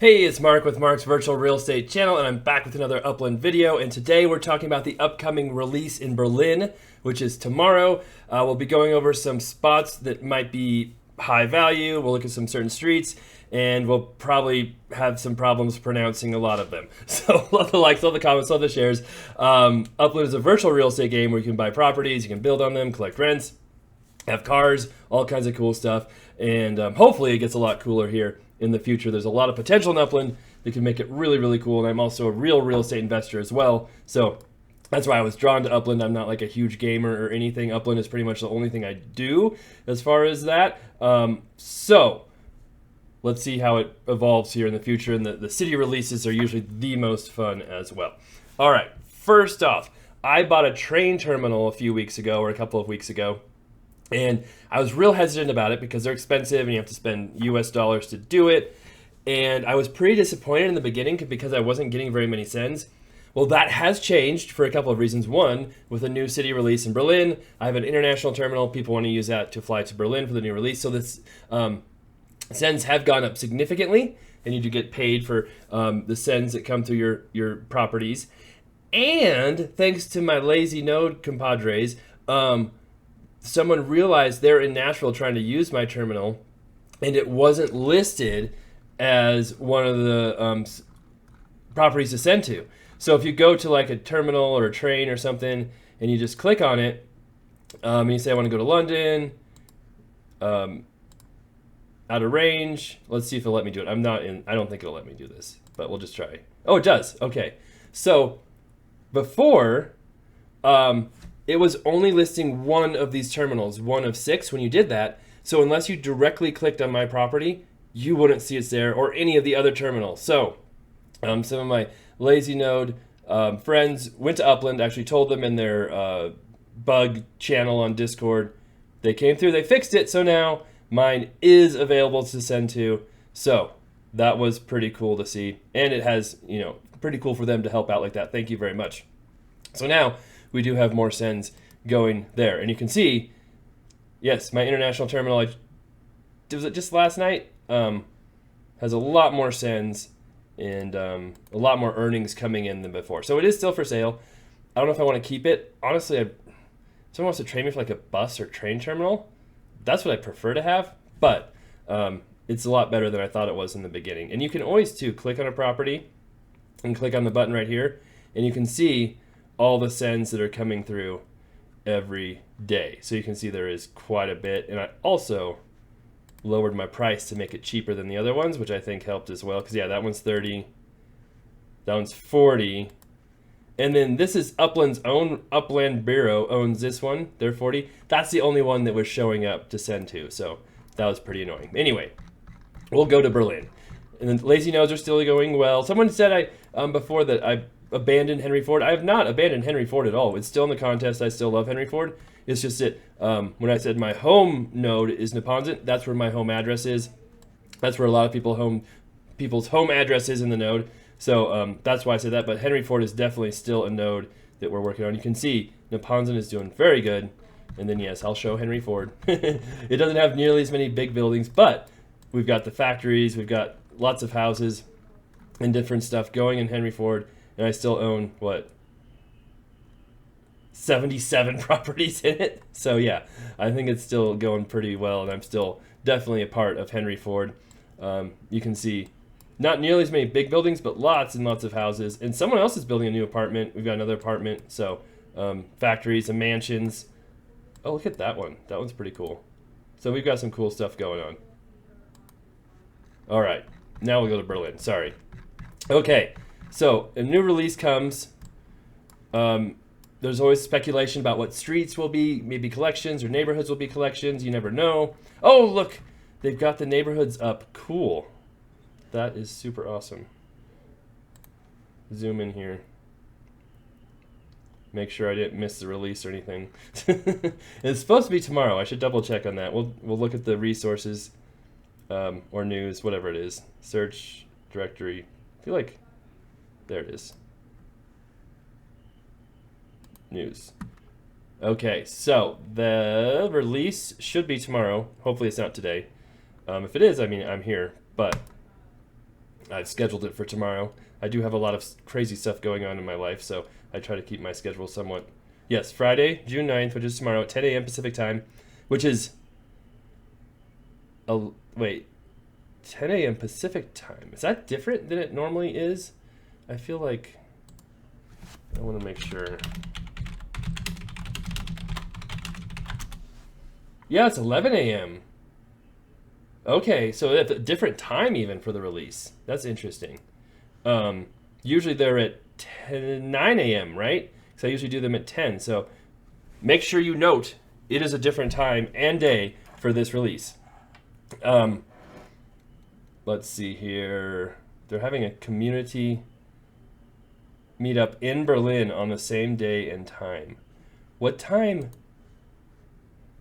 Hey, it's Mark with Mark's Virtual Real Estate Channel, and I'm back with another Upland video. And today we're talking about the upcoming release in Berlin, which is tomorrow. We'll be going over some spots that might be high value. We'll look at some certain streets, and we'll probably have some problems pronouncing a lot of them. So love the likes, love the comments, love the shares. Upland is a virtual real estate game where you can buy properties, you can build on them, collect rents, have cars, all kinds of cool stuff. And hopefully it gets a lot cooler here in the future. There's a lot of potential in Upland that can make it really, really cool. And I'm also a real estate investor as well. So that's why I was drawn to Upland. I'm not like a huge gamer or anything. Upland is pretty much the only thing I do as far as that. So let's see how it evolves here in the future. And the city releases are usually the most fun as well. All right, first off, I bought a train terminal a few weeks ago or a couple of weeks ago. And I was real hesitant about it because they're expensive and you have to spend US dollars to do it. And I was pretty disappointed in the beginning because I wasn't getting very many sends. Well, that has changed for a couple of reasons. One, with a new city release in Berlin, I have an international terminal. People want to use that to fly to Berlin for the new release. So this sends have gone up significantly, and you do get paid for the sends that come through your properties. And thanks to my lazy node compadres, someone realized they're in Nashville trying to use my terminal, and it wasn't listed as one of the properties to send to. So if you go to like a terminal or a train or something, and you just click on it, and you say, I want to go to London, out of range. Let's see if it'll let me do it. I don't think it'll let me do this, but we'll just try. Oh, it does. Okay. So before, it was only listing one of these terminals, one of 6 when you did that. So unless you directly clicked on my property, you wouldn't see it's there or any of the other terminals. So some of my lazy node friends went to Upland, actually told them in their bug channel on Discord. They came through, they fixed it. So now mine is available to send to. So that was pretty cool to see. And it has, pretty cool for them to help out like that. Thank you very much. So now we do have more sends going there. And you can see, yes, my international terminal, was it just last night? Has a lot more sends and a lot more earnings coming in than before. So it is still for sale. I don't know if I want to keep it. Honestly, if someone wants to trade me for like a bus or train terminal, that's what I prefer to have. But it's a lot better than I thought it was in the beginning. And you can always, too, click on a property and click on the button right here. And you can see all the sends that are coming through every day. So you can see there is quite a bit. And I also lowered my price to make it cheaper than the other ones, which I think helped as well. Because, yeah, that one's 30. That one's 40. And then this is Upland's own. Upland Bureau owns this one. They're 40. That's the only one that was showing up to send to. So that was pretty annoying. Anyway, we'll go to Berlin. And then lazy nodes are still going well. Someone said before that I abandoned Henry Ford. I have not abandoned Henry Ford at all. It's still in the contest. I still love Henry Ford. It's just that when I said my home node is Neponset, that's where my home address is. That's where a lot of people's home address is in the node. So that's why I said that. But Henry Ford is definitely still a node that we're working on. You can see Neponset is doing very good. And then, yes, I'll show Henry Ford. It doesn't have nearly as many big buildings, but we've got the factories. We've got lots of houses and different stuff going in Henry Ford. And I still own, 77 properties in it. So, yeah, I think it's still going pretty well, and I'm still definitely a part of Henry Ford. You can see not nearly as many big buildings, but lots and lots of houses. And someone else is building a new apartment. We've got another apartment. So, factories and mansions. Oh, look at that one. That one's pretty cool. So, we've got some cool stuff going on. All right. Now we'll go to Berlin. Sorry. Okay. So a new release comes. There's always speculation about what streets will be, maybe collections or neighborhoods will be collections. You never know. Oh, look, they've got the neighborhoods up. Cool. That is super awesome. Zoom in here. Make sure I didn't miss the release or anything. It's supposed to be tomorrow. I should double check on that. We'll look at the resources or news, whatever it is. Search directory. I feel like there it is. News. Okay, so the release should be tomorrow. Hopefully it's not today. If it is, I mean, I'm here. But I've scheduled it for tomorrow. I do have a lot of crazy stuff going on in my life, so I try to keep my schedule somewhat. Yes, Friday, June 9th, which is tomorrow at 10 a.m. Pacific time, which is... wait, 10 a.m. Pacific time. Is that different than it normally is? I feel like... I want to make sure. Yeah, it's 11 a.m. Okay, so at a different time even for the release. That's interesting. Usually they're at 9 a.m., right? Because I usually do them at 10. So make sure you note it is a different time and day for this release. Let's see here. They're having a community meetup in Berlin on the same day and time. What time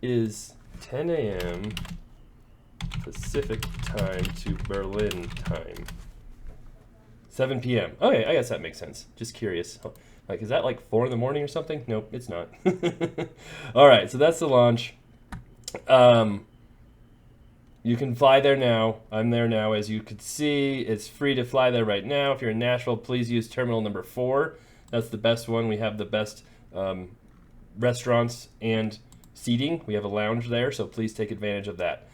is 10 a.m. Pacific time to Berlin time? 7 p.m. Okay, I guess that makes sense. Just curious. Like, is that like 4 in the morning or something? Nope, it's not. All right, so that's the launch. You can fly there now. I'm there now, as you could see. It's free to fly there right now. If you're in Nashville, please use terminal number 4. That's the best one. We have the best restaurants and seating. We have a lounge there, so please take advantage of that.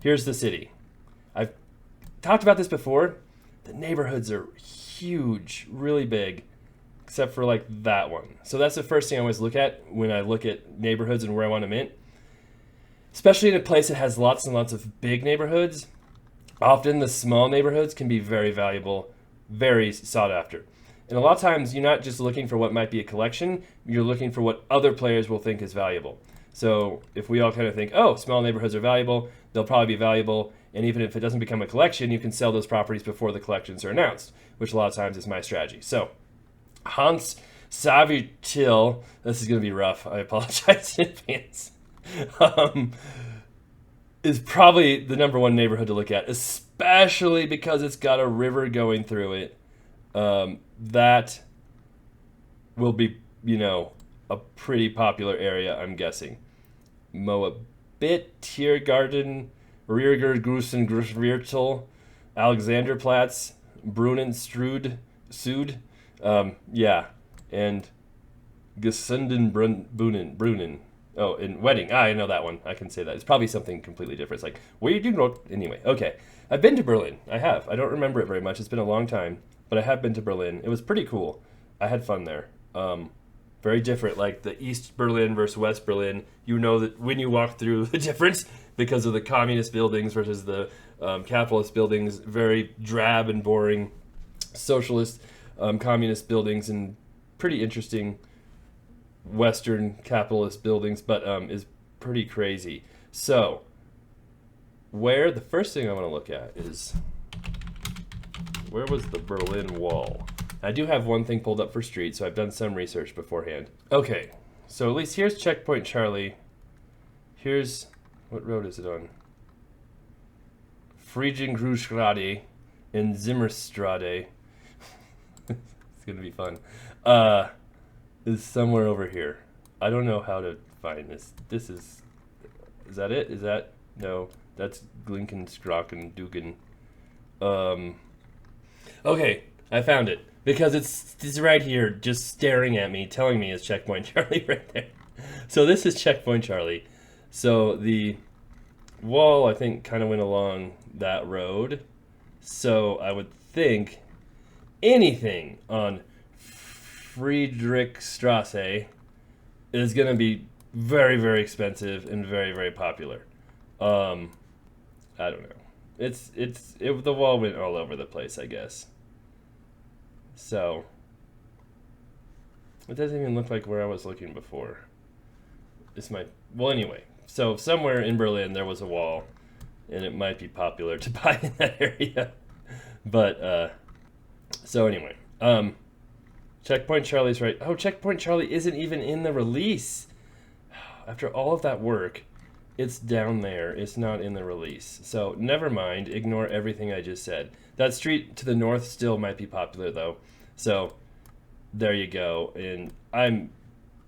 Here's the city. I've talked about this before. The neighborhoods are huge, really big, except for like that one. So that's the first thing I always look at when I look at neighborhoods and where I want to mint. Especially in a place that has lots and lots of big neighborhoods, often the small neighborhoods can be very valuable, very sought after. And a lot of times you're not just looking for what might be a collection, you're looking for what other players will think is valuable. So if we all kind of think, oh, small neighborhoods are valuable, they'll probably be valuable, and even if it doesn't become a collection, you can sell those properties before the collections are announced, which a lot of times is my strategy. So Hans Savvy-Till, this is going to be rough, I apologize in advance. Is probably the number one neighborhood to look at, especially because it's got a river going through it. That will be, a pretty popular area, I'm guessing. Moabit, Tiergarten, Riergergrusen, Grusviertel, Alexanderplatz, Brunnen, Sud, and Gesundenbrunnen. Oh, in Wedding. I know that one. I can say that. It's probably something completely different. It's like, where you do not... Anyway, okay. I've been to Berlin. I have. I don't remember it very much. It's been a long time. But I have been to Berlin. It was pretty cool. I had fun there. Very different. Like the East Berlin versus West Berlin. You know that when you walk through the difference because of the communist buildings versus the capitalist buildings. Very drab and boring socialist communist buildings and pretty interesting Western capitalist buildings, but is pretty crazy. So, the first thing I want to look at is, where was the Berlin Wall? I do have one thing pulled up for street, so I've done some research beforehand. Okay, so at least here's Checkpoint Charlie. Here's, what road is it on? Friedrichstraße and Zimmerstraße. It's gonna be fun. Is somewhere over here. I don't know how to find this. This is that it? Is that, no, that's Glinkenskrocken Dugan. Okay, I found it. Because it's right here, just staring at me, telling me it's Checkpoint Charlie right there. So this is Checkpoint Charlie. So the wall, I think, kind of went along that road. So I would think anything on Friedrichstraße is going to be very, very expensive and very, very popular. I don't know. The wall went all over the place, I guess. So it doesn't even look like where I was looking before. Well, anyway. So somewhere in Berlin there was a wall, and it might be popular to buy in that area. But so anyway. Checkpoint Charlie's right. Oh, Checkpoint Charlie isn't even in the release. After all of that work, it's down there. It's not in the release. So never mind. Ignore everything I just said. That street to the north still might be popular, though. So there you go. And I'm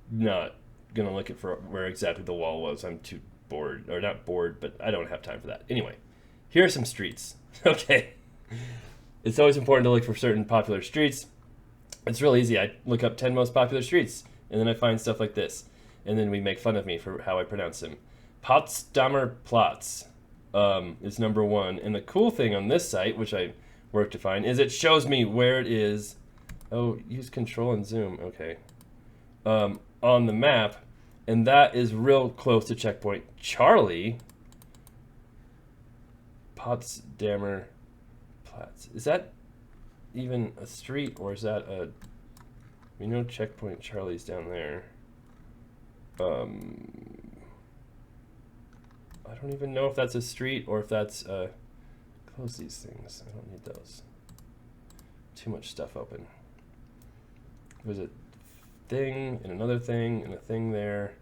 not going to look at for where exactly the wall was. I'm too bored. Or not bored, but I don't have time for that. Anyway, here are some streets. Okay. It's always important to look for certain popular streets. It's real easy. I look up 10 most popular streets, and then I find stuff like this. And then we make fun of me for how I pronounce them. Potsdamer Platz is number 1. And the cool thing on this site, which I work to find, is it shows me where it is. Oh, use control and zoom. Okay. On the map. And that is real close to checkpoint Charlie. Potsdamer Platz. Is that even a street, or is that a... We know checkpoint Charlie's down there. I don't even know if that's a street or if that's close these things. I don't need those. Too much stuff open. There's a thing and another thing and a thing there.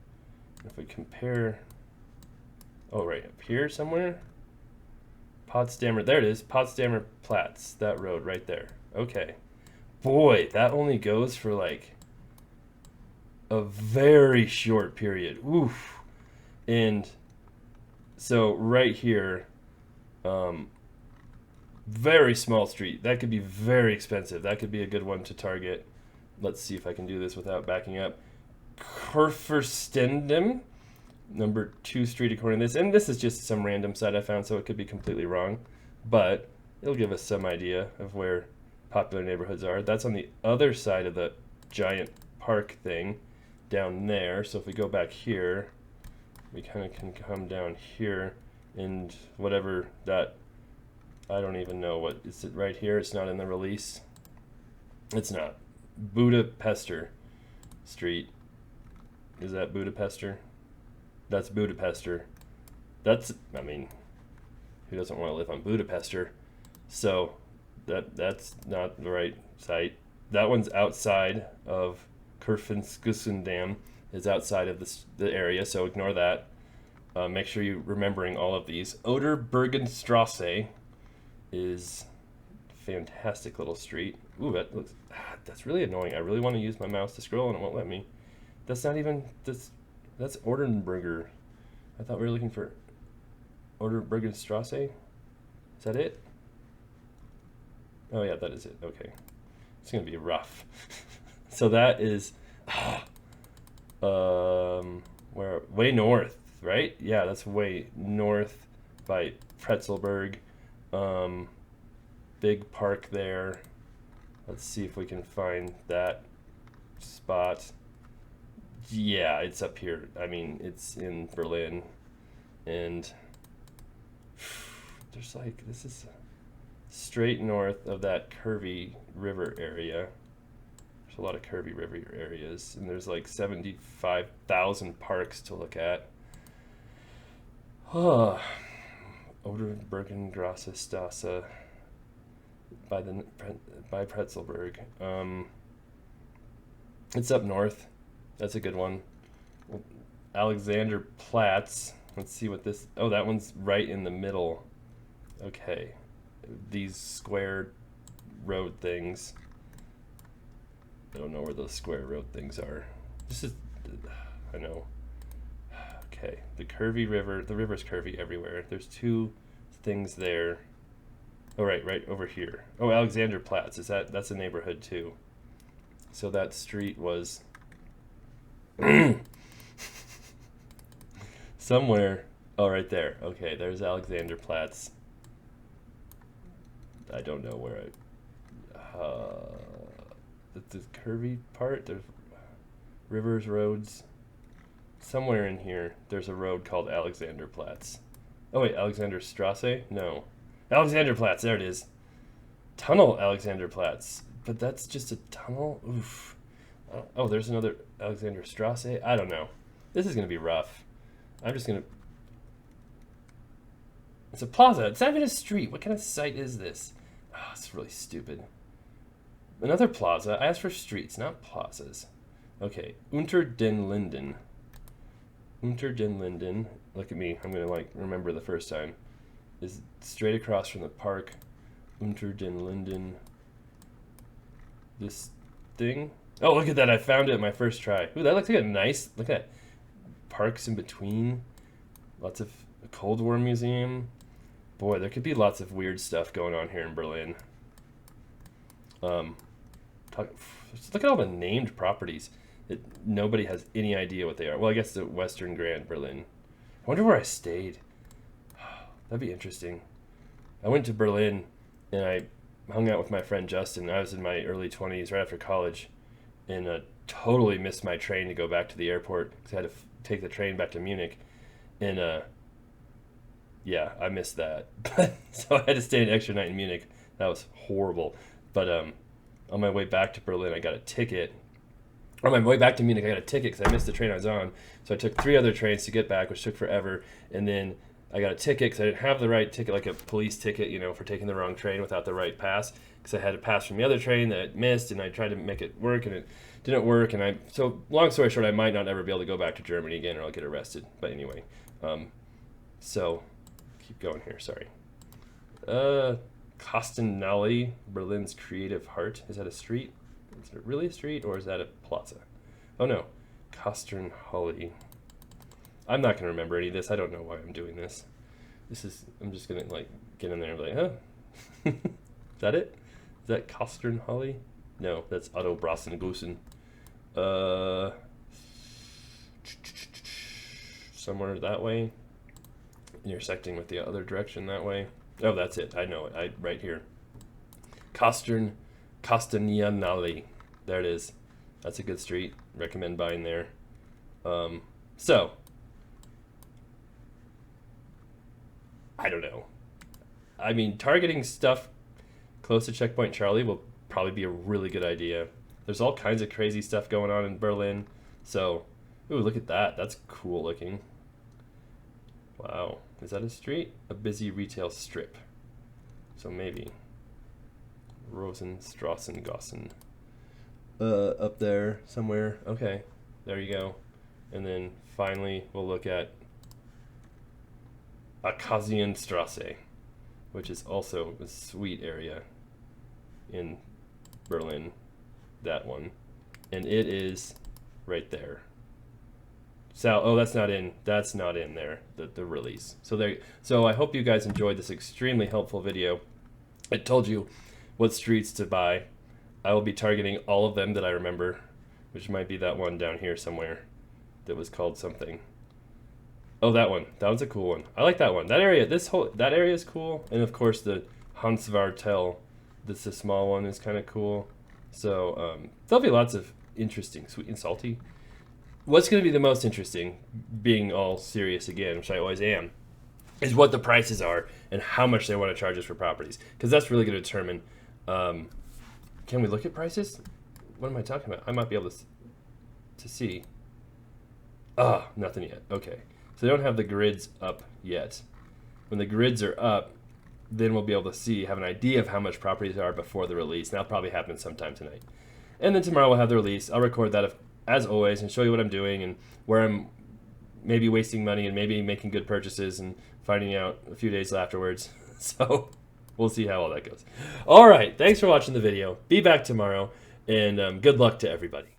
If we compare, oh, right up here somewhere. Potsdamer, there it is. Potsdamer Platz, that road right there. Okay. Boy, that only goes for like a very short period. Oof. And so right here, very small street. That could be very expensive. That could be a good one to target. Let's see if I can do this without backing up. Kurfürstendamm, number 2 street according to this. And this is just some random site I found, so it could be completely wrong. But it'll give us some idea of where popular neighborhoods are. That's on the other side of the giant park thing down there. So if we go back here, we kind of can come down here and whatever that, I don't even know what, is it right here? It's not in the release. It's not. Budapester Street. Is that Budapester? That's Budapester. That's, I mean, who doesn't want to live on Budapester? So that's not the right site. That one's outside of Kurfürstendamm, is outside of the area, so ignore that. Make sure you're remembering all of these. Oderbergenstrasse is fantastic little street. Ooh, that looks, that's really annoying. I really want to use my mouse to scroll and it won't let me. That's not even, that's Ordenburger. I thought we were looking for Oderbergenstrasse. Is that it? Oh yeah, that is it. Okay. It's gonna be rough. So that is where, way north, right? Yeah, that's way north by Pretzelberg. Big park there. Let's see if we can find that spot. Yeah, it's up here. I mean, it's in Berlin. And there's like, this is straight north of that curvy river area. There's a lot of curvy river areas. And there's like 75,000 parks to look at. Oh, Oderbergenstrasse Strasse by Pretzelberg. It's up north. That's a good one. Alexanderplatz. Let's see what this... Oh, that one's right in the middle. Okay. These square road things. I don't know where those square road things are. This is... I know. Okay. The curvy river. The river's curvy everywhere. There's 2 things there. Oh, right over here. Oh, Alexanderplatz. Is that's a neighborhood too. So that street was somewhere. Oh, right there. Okay, there's Alexanderplatz. I don't know where the curvy part. There's rivers, roads. Somewhere in here, there's a road called Alexanderplatz. Oh wait, Alexanderstrasse? No. Alexanderplatz, there it is. Tunnel Alexanderplatz. But that's just a tunnel? Oof. Oh, there's another Alexanderstrasse? I don't know. This is going to be rough. I'm just going to... It's a plaza. It's not even a street. What kind of site is this? Oh, it's really stupid. Another plaza. I asked for streets, not plazas. Okay. Unter den Linden. Unter den Linden. Look at me. I'm going to, like, remember the first time. Is straight across from the park. Unter den Linden. This thing. Oh, look at that. I found it my first try. Ooh, that looks like a nice... Look at that. Parks in between. Lots of Cold War museum. Boy, there could be lots of weird stuff going on here in Berlin. Just look at all the named properties that nobody has any idea what they are. Well, I guess the Western Grand Berlin. I wonder where I stayed. That'd be interesting. I went to Berlin and I hung out with my friend Justin. I was in my early 20s, right after college, and totally missed my train to go back to the airport because I had to take the train back to Munich. And yeah, I missed that. So I had to stay an extra night in Munich. That was horrible. But on my way back to Berlin, I got a ticket. On my way back to Munich, I got a ticket because I missed the train I was on. So I took 3 other trains to get back, which took forever. And then I got a ticket because I didn't have the right ticket, like a police ticket, you know, for taking the wrong train without the right pass. Because I had a pass from the other train that I missed, and I tried to make it work, and it didn't work. And so long story short, I might not ever be able to go back to Germany again, or I'll get arrested. But anyway, so keep going here. Sorry. Kostenallee, Berlin's creative heart. Is that a street? Is it really a street, or is that a plaza? Oh no, Kostenhalle. I'm not gonna remember any of this. I don't know why I'm doing this. I'm just gonna like get in there and be like, huh? Is that it? Is that Kostenhalle? No, that's Otto Brassengusen. Somewhere that way. Intersecting with the other direction that way. Oh, that's it. I know it. Right here. Castagnianale. There it is. That's a good street. Recommend buying there. So, I don't know. I mean, targeting stuff close to Checkpoint Charlie will probably be a really good idea. There's all kinds of crazy stuff going on in Berlin. So, ooh, look at that. That's cool looking. Wow. Is that a street? A busy retail strip. So maybe. Rosenstrassengassen. Up there somewhere. Okay. There you go. And then finally we'll look at Akasienstrasse, which is also a sweet area in Berlin. That one. And it is right there. Oh, that's not in there, the release. So I hope you guys enjoyed this extremely helpful video. It told you what streets to buy. I will be targeting all of them that I remember, which might be that one down here somewhere that was called something. Oh, that one. That one's a cool one. I like that one. That area is cool. And of course the Hansvartel, this is a small one, is kind of cool. So there'll be lots of interesting, sweet and salty. What's going to be the most interesting, being all serious again, which I always am, is what the prices are and how much they want to charge us for properties. Because that's really going to determine, can we look at prices? What am I talking about? I might be able to see. Ah, nothing yet. Okay. So they don't have the grids up yet. When the grids are up, then we'll be able to have an idea of how much properties are before the release. And that'll probably happen sometime tonight. And then tomorrow we'll have the release. I'll record that as always and show you what I'm doing and where I'm maybe wasting money and maybe making good purchases and finding out a few days afterwards. So we'll see how all that goes. All right. Thanks for watching the video. Be back tomorrow, and good luck to everybody.